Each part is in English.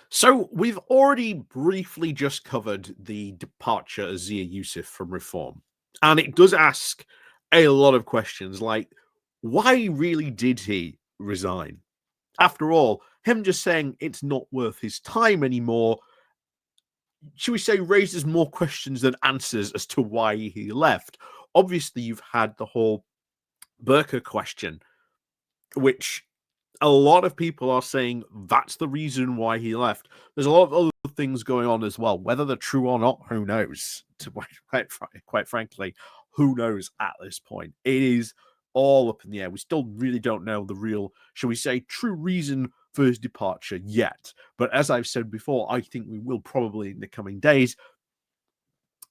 So we've already briefly just covered the departure of Zia Yusuf from Reform. And it does ask a lot of questions like, why really did he resign? After all, him just saying it's not worth his time anymore, should we say, raises more questions than answers as to why he left. Obviously, you've had the whole burka question, which a lot of people are saying that's the reason why he left. There's a lot of other things going on as well. Whether they're true or not, who knows? Quite frankly, who knows at this point? It is all up in the air. We still really don't know the real, shall we say, true reason for his departure yet. But as I've said before, I think we will probably in the coming days.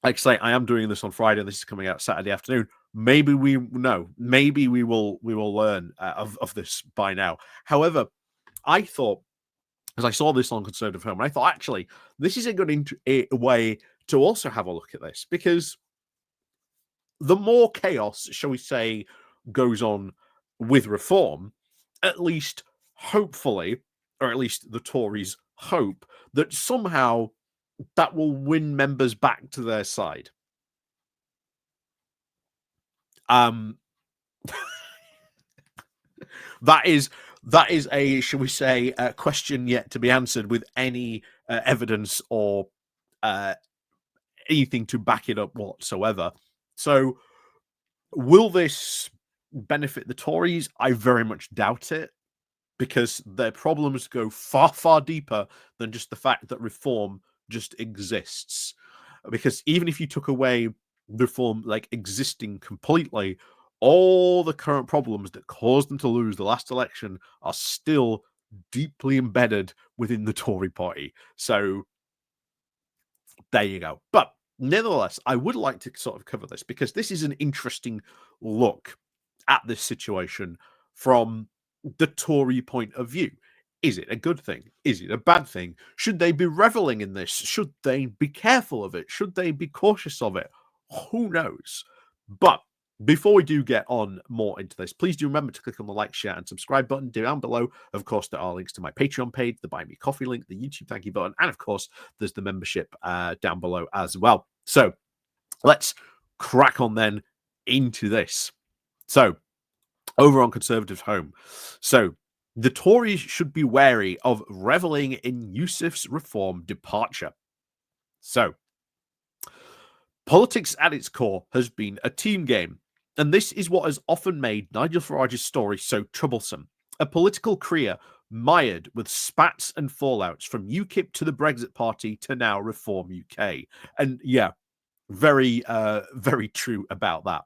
Like I say, I am doing this on Friday. This is coming out Saturday afternoon. Maybe we know. Maybe we will learn of this by now. However, I thought, as I saw this on Conservative Home, I thought actually this is a good way to also have a look at this, because the more chaos, shall we say, goes on with Reform, at least hopefully, or at least the Tories hope, that somehow that will win members back to their side. That is a, shall we say, a question yet to be answered with any evidence or anything to back it up whatsoever. So, will this benefit the Tories? I very much doubt it, because their problems go far, far deeper than just the fact that Reform just exists. Because even if you took away Reform like existing completely, all the current problems that caused them to lose the last election are still deeply embedded within the Tory party. So there you go. But nevertheless, I would like to sort of cover this because this is an interesting look at this situation from the Tory point of view. Is it a good thing? Is it a bad thing? Should they be reveling in this? Should they be careful of it? Should they be cautious of it? Who knows? But before we do get on more into this, please do remember to click on the like, share, and subscribe button down below. Of course, there are links to my Patreon page, the Buy Me Coffee link, the YouTube thank you button, and of course, there's the membership down below as well. So let's crack on then into this. So over on Conservative Home. So the Tories should be wary of reveling in Yusuf's Reform departure. So politics at its core has been a team game, and this is what has often made Nigel Farage's story so troublesome. A political career mired with spats and fallouts from UKIP to the Brexit Party to now Reform UK. And yeah, very true about that.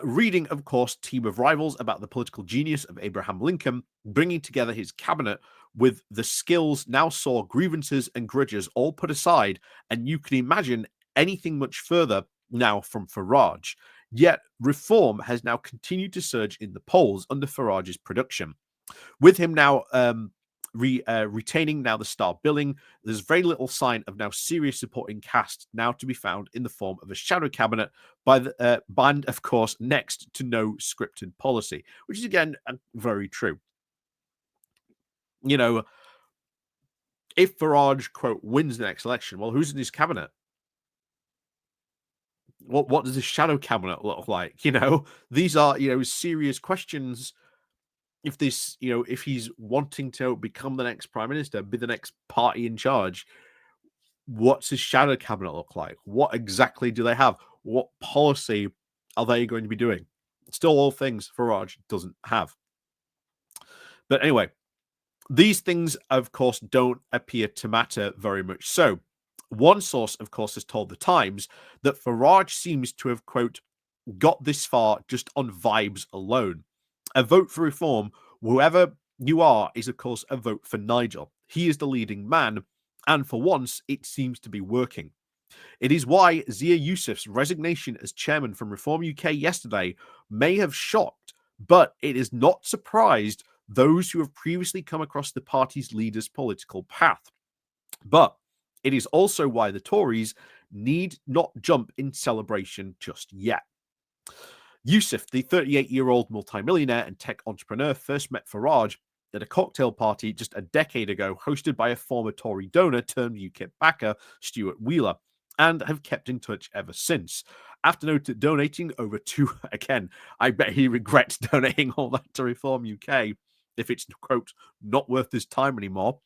Reading, of course, Team of Rivals about the political genius of Abraham Lincoln, bringing together his cabinet with the skills now saw grievances and grudges all put aside, and you can imagine anything much further now from Farage. Yet Reform has now continued to surge in the polls under Farage's production. With him now retaining now the star billing, there's very little sign of now serious supporting cast now to be found in the form of a shadow cabinet by the band, of course, next to no scripted policy, which is again very true. You know, if Farage, quote, wins the next election, well, who's in his cabinet? What does his shadow cabinet look like? You know, these are, serious questions. If this, if he's wanting to become the next prime minister, be the next party in charge, what's his shadow cabinet look like? What exactly do they have? What policy are they going to be doing? Still all things Farage doesn't have. But anyway, these things, of course, don't appear to matter very much. So one source, of course, has told the Times that Farage seems to have, quote, got this far just on vibes alone. A vote for Reform, whoever you are, is, of course, a vote for Nigel. He is the leading man, and for once, it seems to be working. It is why Zia Yusuf's resignation as chairman from Reform UK yesterday may have shocked, but it has not surprised those who have previously come across the party's leader's political path. But it is also why the Tories need not jump in celebration just yet. Yusuf, the 38-year-old multimillionaire and tech entrepreneur, first met Farage at a cocktail party just a decade ago, hosted by a former Tory donor turned UKIP backer, Stuart Wheeler, and have kept in touch ever since. After donating over again, I bet he regrets donating all that to Reform UK if it's, quote, not worth his time anymore.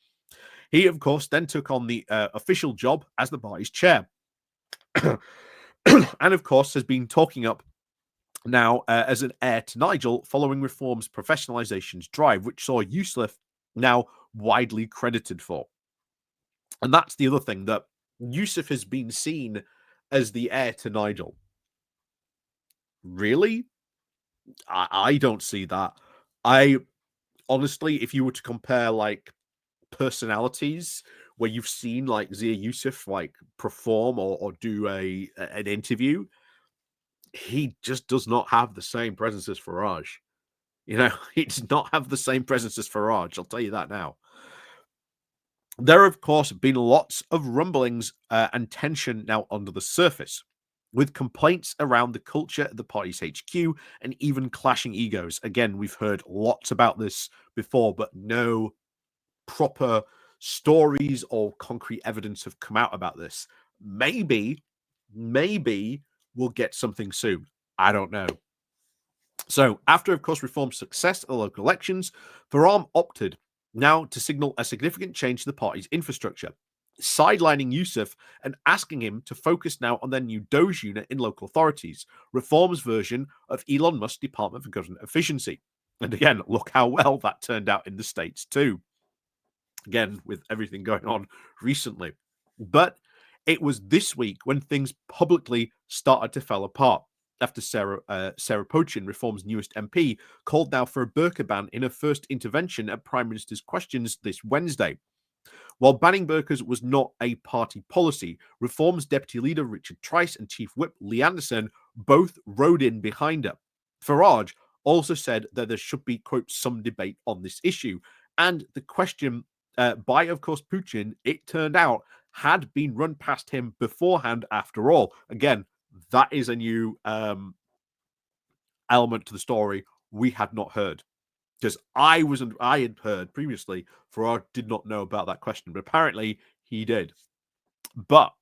He, of course, then took on the official job as the party's chair. And, of course, has been talking up now as an heir to Nigel following Reform's professionalisation's drive, which saw Yusuf now widely credited for. And that's the other thing, that Yusuf has been seen as the heir to Nigel. Really? I don't see that. I honestly, if you were to compare like personalities where you've seen like Zia Yusuf like perform or do an interview, he just does not have the same presence as Farage. You know, he does not have the same presence as Farage. I'll tell you that now. There have, of course, been lots of rumblings and tension now under the surface, with complaints around the culture at the party's HQ and even clashing egos. Again, we've heard lots about this before, but no proper stories or concrete evidence have come out about this. Maybe we'll get something soon. I don't know. So, after, of course, Reform's success at the local elections, Farage opted now to signal a significant change to the party's infrastructure, sidelining Yusuf and asking him to focus now on their new Doge unit in local authorities, Reform's version of Elon Musk's Department for Government Efficiency. And again, look how well that turned out in the States too. Again, with everything going on recently. But it was this week when things publicly started to fall apart, after Sarah Pochin, Reform's newest MP, called now for a burka ban in her first intervention at Prime Minister's questions this Wednesday. While banning burkas was not a party policy, Reform's Deputy Leader Richard Trice and Chief Whip Lee Anderson both rode in behind her. Farage also said that there should be, quote, some debate on this issue. And the question by, of course, Putin, it turned out, had been run past him beforehand after all. Again, that is a new element to the story we had not heard. Because I had heard previously, Farage did not know about that question, but apparently he did. But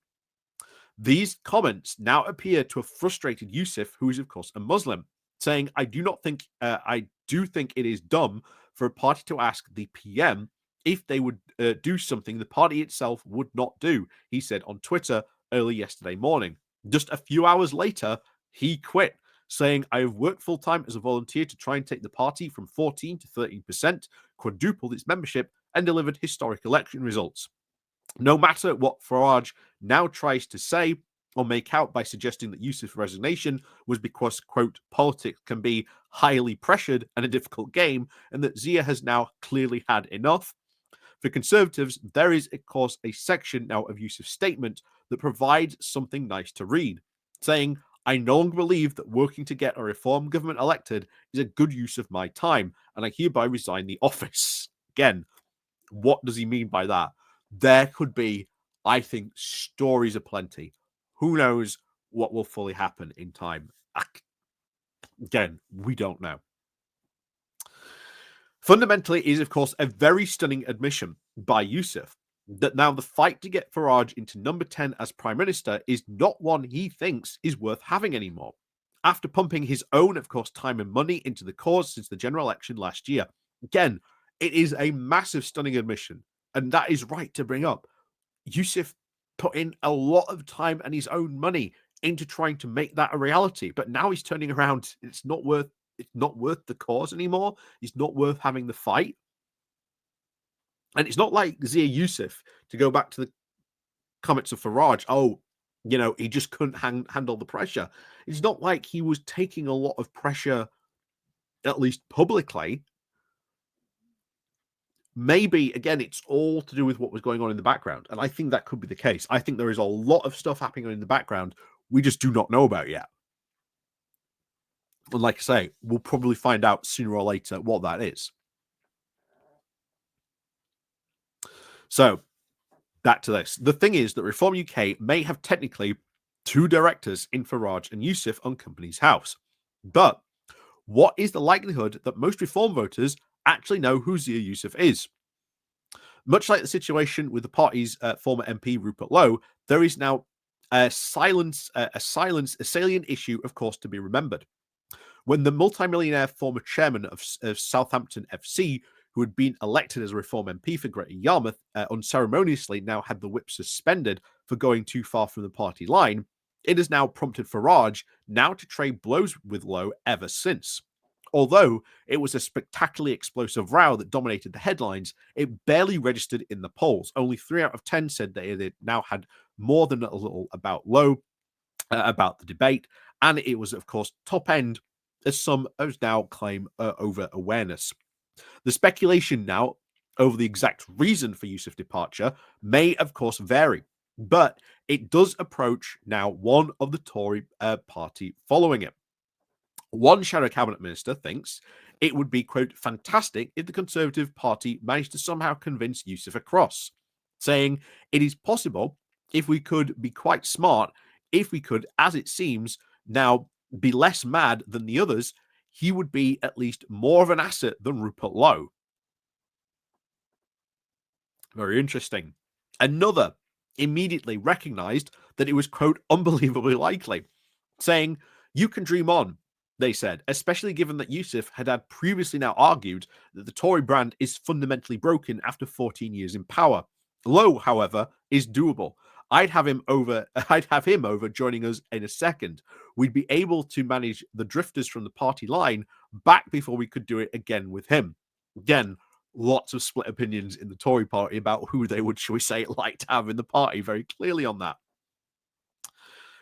these comments now appear to have frustrated Yusuf, who is, of course, a Muslim, saying, I do think it is dumb for a party to ask the PM if they would do something the party itself would not do, he said on Twitter early yesterday morning. Just a few hours later, he quit, saying, I have worked full-time as a volunteer to try and take the party from 14 to 13%, quadrupled its membership, and delivered historic election results. No matter what Farage now tries to say or make out by suggesting that Yusuf's resignation was because, quote, politics can be highly pressured and a difficult game, and that Zia has now clearly had enough. For Conservatives, there is, of course, a section now of Yusuf's statement that provides something nice to read, saying, I no longer believe that working to get a Reform government elected is a good use of my time, and I hereby resign the office. Again, what does he mean by that? There could be, I think, stories aplenty. Who knows what will fully happen in time? Again, we don't know. Fundamentally, it is, of course, a very stunning admission by Yusuf that now the fight to get Farage into number 10 as Prime Minister is not one he thinks is worth having anymore. After pumping his own, of course, time and money into the cause since the general election last year. Again, it is a massive, stunning admission, and that is right to bring up. Yusuf put in a lot of time and his own money into trying to make that a reality, but now he's turning around. It's not worth the cause anymore. It's not worth having the fight. And it's not like Zia Yusuf, to go back to the comments of Farage, he just couldn't handle the pressure. It's not like he was taking a lot of pressure, at least publicly. Maybe, again, it's all to do with what was going on in the background. And I think that could be the case. I think there is a lot of stuff happening in the background we just do not know about yet. And like I say, we'll probably find out sooner or later what that is. So, back to this. The thing is that Reform UK may have technically two directors in Farage and Yusuf on Companies House. But what is the likelihood that most Reform voters actually know who Zia Yusuf is. Much like the situation with the party's former MP Rupert Lowe, there is now a salient issue, of course, to be remembered. When the multimillionaire former chairman of Southampton FC, who had been elected as a Reform MP for Greater Yarmouth, unceremoniously now had the whip suspended for going too far from the party line, it has now prompted Farage now to trade blows with Lowe ever since. Although it was a spectacularly explosive row that dominated the headlines, it barely registered in the polls. Only 3 out of 10 said they had now had more than a little about Lowe, about the debate, and it was, of course, top end, as some now claim, over awareness. The speculation now over the exact reason for Yusuf's departure may, of course, vary, but it does approach now one of the Tory party following it. One shadow cabinet minister thinks it would be, quote, fantastic if the Conservative Party managed to somehow convince Yusuf across, saying it is possible if we could be quite smart, if we could, as it seems, now be less mad than the others, he would be at least more of an asset than Rupert Lowe. Very interesting. Another immediately recognized that it was, quote, unbelievably likely, saying, you can dream on, they said, especially given that Yusuf had previously now argued that the Tory brand is fundamentally broken after 14 years in power. Lowe, however, is doable. I'd have him over joining us in a second. We'd be able to manage the drifters from the party line back before we could do it again with him. Again, lots of split opinions in the Tory party about who they would, shall we say, like to have in the party, very clearly on that.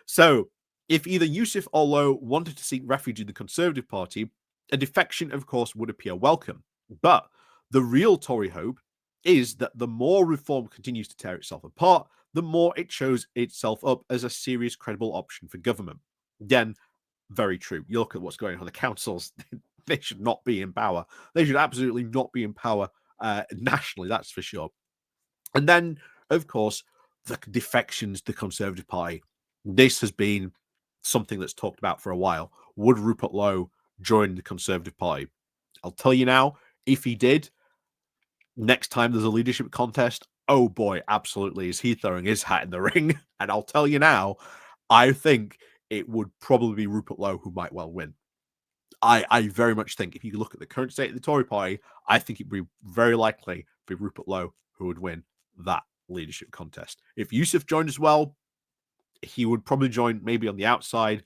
So, if either Yusuf or Lowe wanted to seek refuge in the Conservative Party, a defection, of course, would appear welcome. But the real Tory hope is that the more reform continues to tear itself apart, the more it shows itself up as a serious, credible option for government. Again, very true. You look at what's going on in the councils, they should not be in power. They should absolutely not be in power nationally, that's for sure. And then, of course, the defections, the Conservative Party. This has been something that's talked about for a while. Would Rupert Lowe join the Conservative Party? I'll tell you now, if he did, next time there's a leadership contest, oh boy, absolutely, is he throwing his hat in the ring. And I'll tell you now, I think it would probably be Rupert Lowe who might well win. I very much think if you look at the current state of the Tory party, I think it'd be very likely be Rupert Lowe who would win that leadership contest. If Yusuf joined as well, he would probably join maybe on the outside.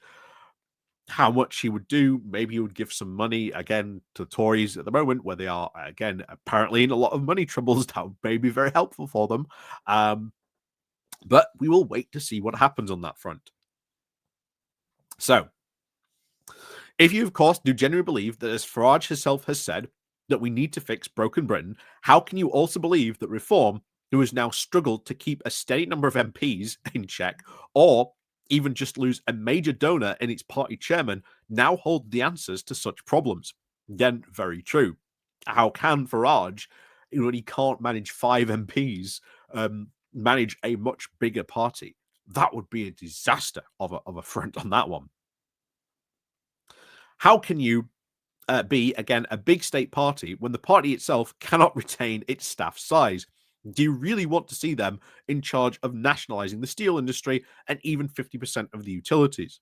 How much he would do, maybe he would give some money again to the Tories at the moment, where they are again apparently in a lot of money troubles. That may be very helpful for them. But we will wait to see what happens on that front. So, if you, of course, do genuinely believe that, as Farage herself has said, that we need to fix broken Britain, how can you also believe that Reform, who has now struggled to keep a steady number of MPs in check, or even just lose a major donor in its party chairman, now hold the answers to such problems? Again, very true. How can Farage, when he can't manage 5 MPs, manage a much bigger party? That would be a disaster of a front on that one. How can you be, again, a big state party when the party itself cannot retain its staff size? Do you really want to see them in charge of nationalising the steel industry and even 50% of the utilities?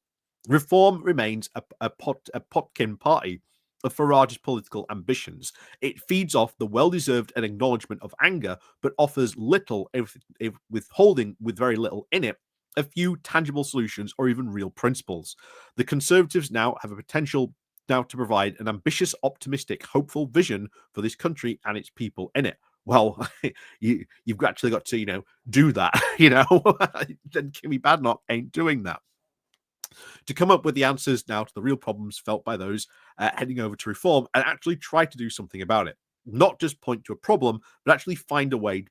Reform remains a potkin party of Farage's political ambitions. It feeds off the well-deserved and acknowledgement of anger, but offers little, if withholding with very little in it, a few tangible solutions or even real principles. The Conservatives now have a potential now to provide an ambitious, optimistic, hopeful vision for this country and its people in it. Well, you've actually got to, do that, Then Kemi Badenoch ain't doing that. To come up with the answers now to the real problems felt by those heading over to Reform and actually try to do something about it. Not just point to a problem, but actually find a way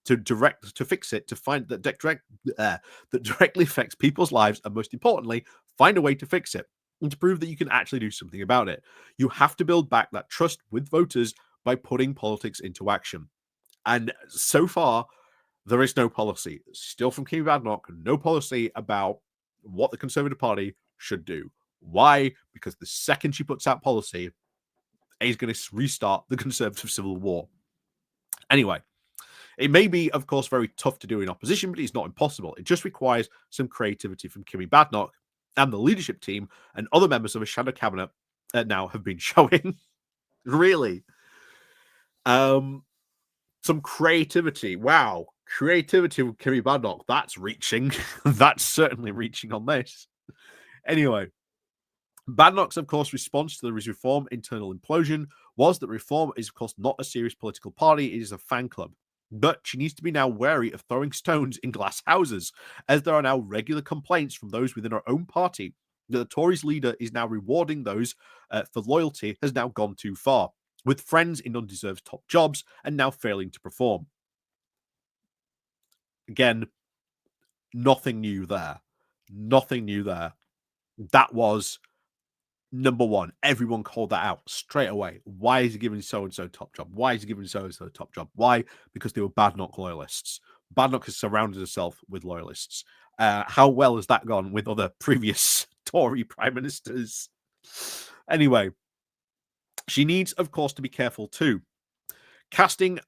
to fix it, to find that that directly affects people's lives, and most importantly, find a way to fix it and to prove that you can actually do something about it. You have to build back that trust with voters by putting politics into action. And so far, there is no policy. Still from Kemi Badenoch, no policy about what the Conservative Party should do. Why? Because the second she puts out policy, He's going to restart the Conservative Civil War. Anyway, it may be, of course, very tough to do in opposition, but it's not impossible. It just requires some creativity from Kemi Badenoch and the leadership team and other members of a shadow cabinet now have been showing. Really. Some creativity. Wow. Creativity with Kemi Badenoch. That's reaching. That's certainly reaching on this. Anyway, Badenoch's, of course, response to the Reform internal implosion was that Reform is, of course, not a serious political party. It is a fan club. But she needs to be now wary of throwing stones in glass houses, as there are now regular complaints from those within her own party that the Tories leader is now rewarding those for loyalty has now gone too far, with friends in undeserved top jobs and now failing to perform. Again, nothing new there. Nothing new there. That was number one. Everyone called that out straight away. Why is he giving so-and-so top job? Why is he giving so-and-so top job? Why? Because they were Badenoch loyalists. Badenoch has surrounded herself with loyalists. How well has that gone with other previous Tory prime ministers? Anyway, she needs, of course, to be careful too. Castigating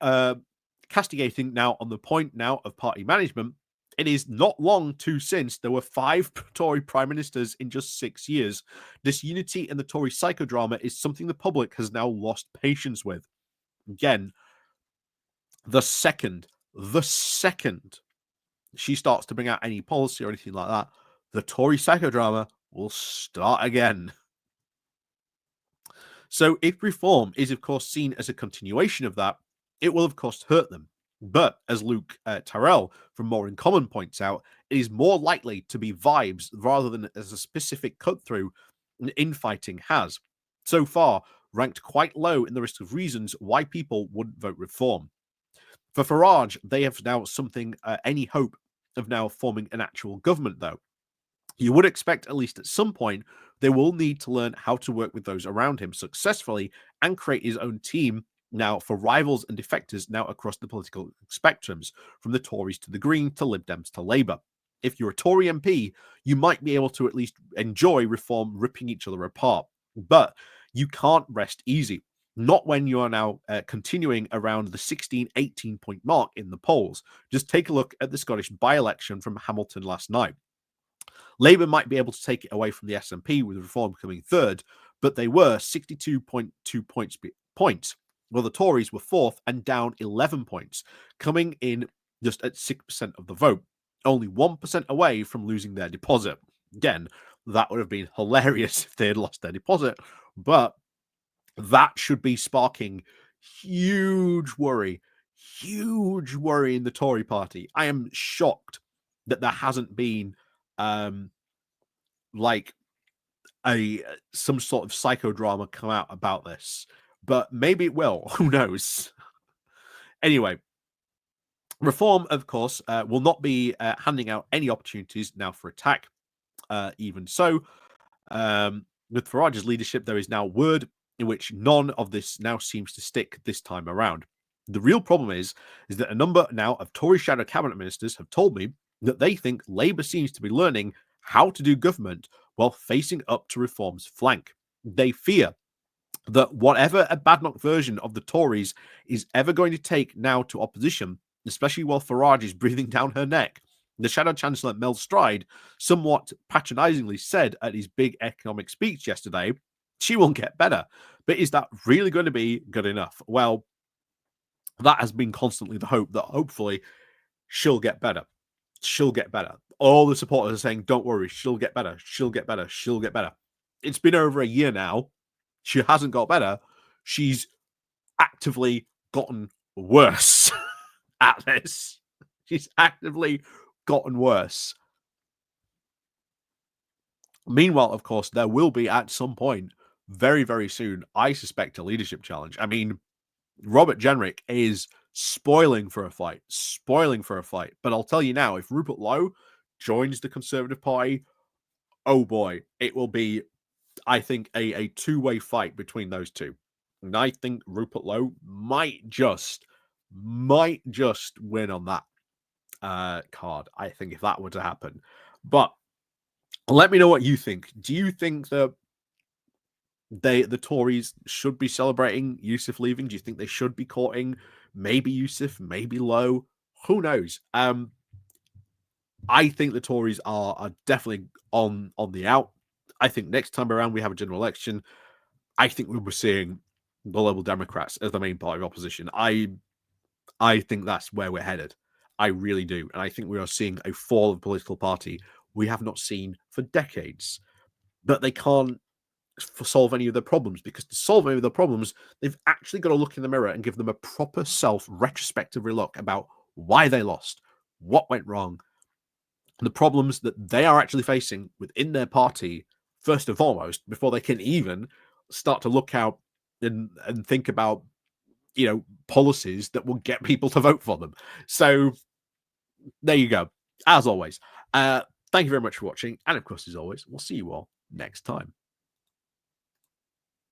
now on the point now of party management. It is not long since there were 5 Tory prime ministers in just 6 years. This unity in the Tory psychodrama is something the public has now lost patience with. Again, the second she starts to bring out any policy or anything like that, the Tory psychodrama will start again. So if Reform is, of course, seen as a continuation of that, it will, of course, hurt them. But as Luke Tyrrell from More in Common points out, it is more likely to be vibes rather than as a specific cut through infighting has. So far, ranked quite low in the list of reasons why people wouldn't vote Reform. For Farage, they have now any hope of now forming an actual government, though. You would expect, at least at some point, they will need to learn how to work with those around him successfully and create his own team now for rivals and defectors now across the political spectrums, from the Tories to the Green to Lib Dems to Labour. If you're a Tory MP, you might be able to at least enjoy Reform ripping each other apart. But you can't rest easy. Not when you are now continuing around the 16-18 point mark in the polls. Just take a look at the Scottish by-election from Hamilton last night. Labour might be able to take it away from the SNP with Reform coming third, but they were 62.2 points, while the Tories were fourth and down 11 points, coming in just at 6% of the vote, only 1% away from losing their deposit. Again, that would have been hilarious if they had lost their deposit, but that should be sparking huge worry in the Tory party. I am shocked that there hasn't been like some sort of psychodrama come out about this, but maybe it will. Who knows? Anyway, Reform, of course, will not be handing out any opportunities now for attack. Even so, with Farage's leadership, there is now word in which none of this now seems to stick this time around. The real problem is that a number now of Tory shadow cabinet ministers have told me that they think Labour seems to be learning how to do government while facing up to Reform's flank. They fear that whatever a Badenoch version of the Tories is ever going to take now to opposition, especially while Farage is breathing down her neck, the Shadow Chancellor Mel Stride somewhat patronisingly said at his big economic speech yesterday, she won't get better. But is that really going to be good enough? Well, that has been constantly the hope that hopefully she'll get better. She'll get better. All the supporters are saying, don't worry, she'll get better. She'll get better. She'll get better. It's been over a year now. She hasn't got better. She's actively gotten worse at this. She's actively gotten worse. Meanwhile, of course, there will be at some point, very, very soon, I suspect, a leadership challenge. I mean, Robert Jenrick is spoiling for a fight. But I'll tell you now, if Rupert Lowe joins the Conservative Party, oh boy, it will be, I think, a two-way fight between those two. And I think Rupert Lowe might just win on that card, I think, if that were to happen. But let me know what you think. Do you think that the Tories should be celebrating Yusuf leaving? Do you think they should be courting maybe Yusuf, maybe Lowe? Who knows? I think the Tories are definitely on the out. I think next time around we have a general election, I think we were seeing the Liberal Democrats as the main party of opposition. I think that's where we're headed. I really do. And I think we are seeing a fall of a political party we have not seen for decades. But they can't solve any of their problems, because to solve any of their problems, they've actually got to look in the mirror and give them a proper self-retrospective look about why they lost, what went wrong, the problems that they are actually facing within their party, first and foremost, before they can even start to look out and think about, policies that will get people to vote for them. So there you go. As always, thank you very much for watching. And of course, as always, we'll see you all next time.